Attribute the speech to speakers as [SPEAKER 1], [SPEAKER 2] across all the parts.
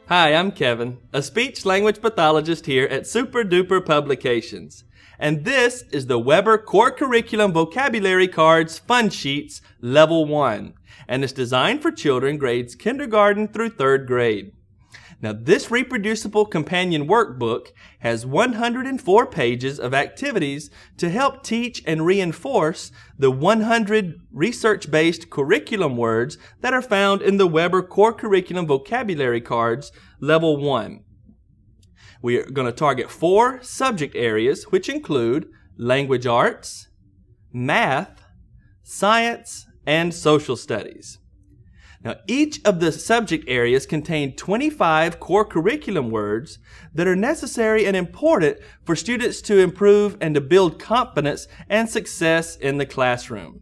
[SPEAKER 1] Hi, I'm Kevin, a speech-language pathologist here at Super Duper Publications. And this is the Weber Core Curriculum Vocabulary Cards Fun Sheets Level 1. And it's designed for children grades kindergarten through 3rd grade. Now, this reproducible companion workbook has 104 pages of activities to help teach and reinforce the 100 research-based curriculum words that are found in the Weber Core Curriculum Vocabulary Cards Level 1. We are going to target 4 subject areas, which include language arts, math, science, and social studies. Now, each of the subject areas contain 25 core curriculum words that are necessary and important for students to improve and to build confidence and success in the classroom.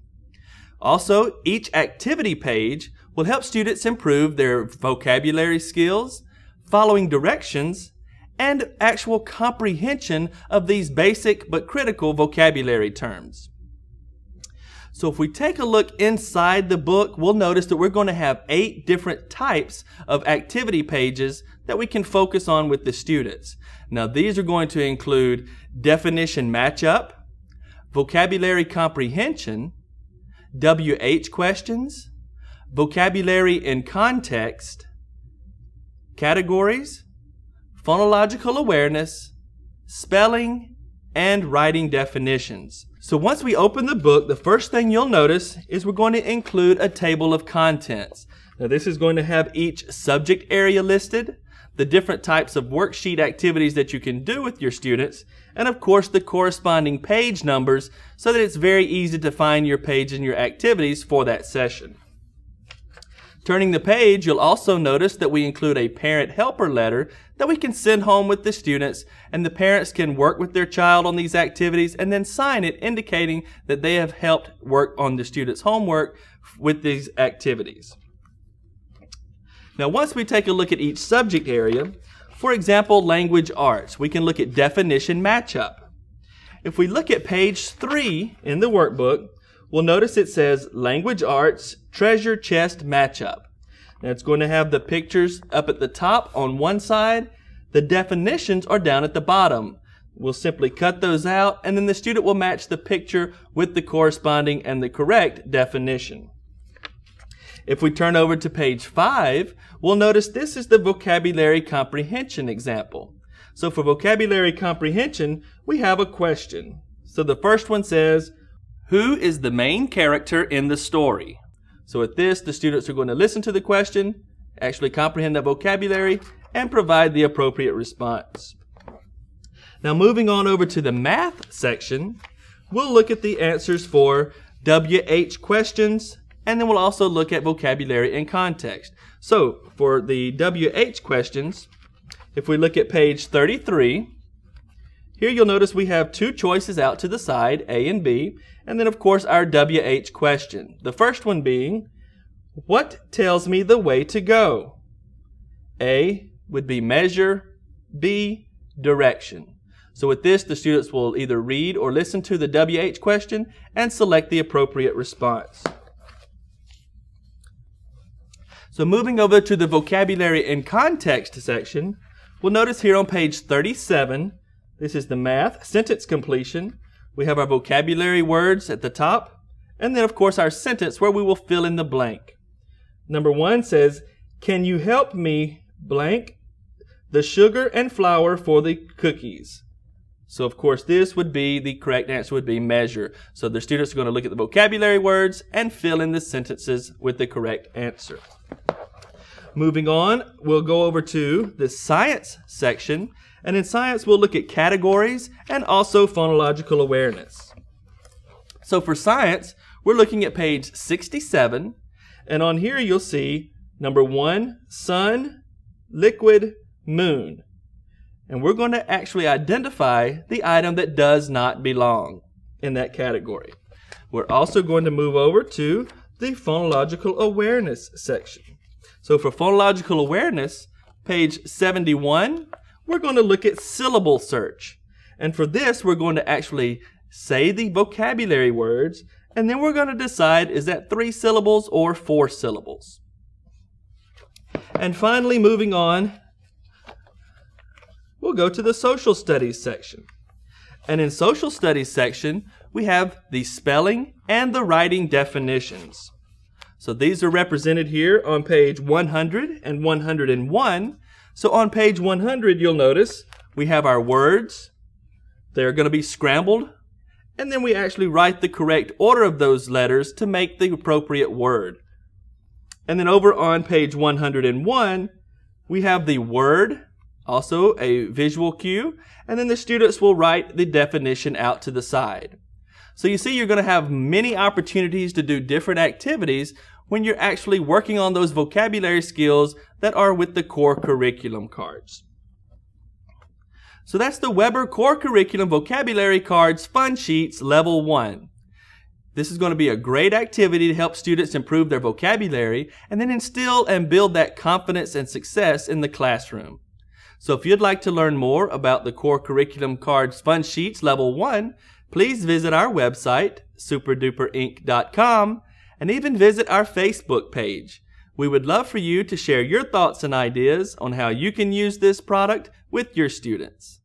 [SPEAKER 1] Also, each activity page will help students improve their vocabulary skills, following directions, and actual comprehension of these basic but critical vocabulary terms. So if we take a look inside the book, we'll notice that we're going to have 8 different types of activity pages that we can focus on with the students. Now, these are going to include definition matchup, vocabulary comprehension, WH questions, vocabulary in context, categories, phonological awareness, spelling, and writing definitions. So once we open the book, the first thing you'll notice is we're going to include a table of contents. Now, this is going to have each subject area listed, the different types of worksheet activities that you can do with your students, and of course the corresponding page numbers so that it's very easy to find your page and your activities for that session. Turning the page, you'll also notice that we include a parent helper letter that we can send home with the students, and the parents can work with their child on these activities and then sign it indicating that they have helped work on the students' homework with these activities. Now, once we take a look at each subject area, for example, language arts, we can look at definition matchup. If we look at page 3 in the workbook, we'll notice it says language arts treasure chest matchup. Now, it's going to have the pictures up at the top on one side. The definitions are down at the bottom. We'll simply cut those out, and then the student will match the picture with the corresponding and the correct definition. If we turn over to page 5, we'll notice this is the vocabulary comprehension example. So for vocabulary comprehension, we have a question. So the first one says, who is the main character in the story? So with this, the students are going to listen to the question, actually comprehend that vocabulary, and provide the appropriate response. Now, moving on over to the math section, we'll look at the answers for WH questions, and then we'll also look at vocabulary in context. So for the WH questions, if we look at page 33, here you'll notice we have 2 choices out to the side, A and B, and then of course our WH question. The first one being, what tells me the way to go? A would be measure, B, direction. So with this, the students will either read or listen to the WH question and select the appropriate response. So moving over to the vocabulary in context section, we'll notice here on page 37, this is the math sentence completion. We have our vocabulary words at the top, and then of course our sentence where we will fill in the blank. Number 1 says, can you help me blank the sugar and flour for the cookies? So of course this would be, the correct answer would be measure. So the students are going to look at the vocabulary words and fill in the sentences with the correct answer. Moving on, we'll go over to the science section. And in science, we'll look at categories and also phonological awareness. So for science, we're looking at page 67. And on here, you'll see number 1, sun, liquid, moon. And we're going to actually identify the item that does not belong in that category. We're also going to move over to the phonological awareness section. So for phonological awareness, page 71, we're going to look at syllable search. And for this, we're going to actually say the vocabulary words, and then we're going to decide, is that 3 syllables or 4 syllables? And finally, moving on we'll go to the Social Studies section. And in Social Studies section, we have the spelling and the writing definitions. So these are represented here on page 100 and 101. So on page 100, you'll notice we have our words. They're going to be scrambled, and then we actually write the correct order of those letters to make the appropriate word. And then over on page 101, we have the word, also a visual cue, and then the students will write the definition out to the side. So you see, you're going to have many opportunities to do different activities when you're actually working on those vocabulary skills that are with the core curriculum cards. So that's the Weber Core Curriculum Vocabulary Cards Fun Sheets Level 1. This is going to be a great activity to help students improve their vocabulary and then instill and build that confidence and success in the classroom. So if you'd like to learn more about the Core Curriculum Cards Fun Sheets Level 1, please visit our website, superduperinc.com, and even visit our Facebook page. We would love for you to share your thoughts and ideas on how you can use this product with your students.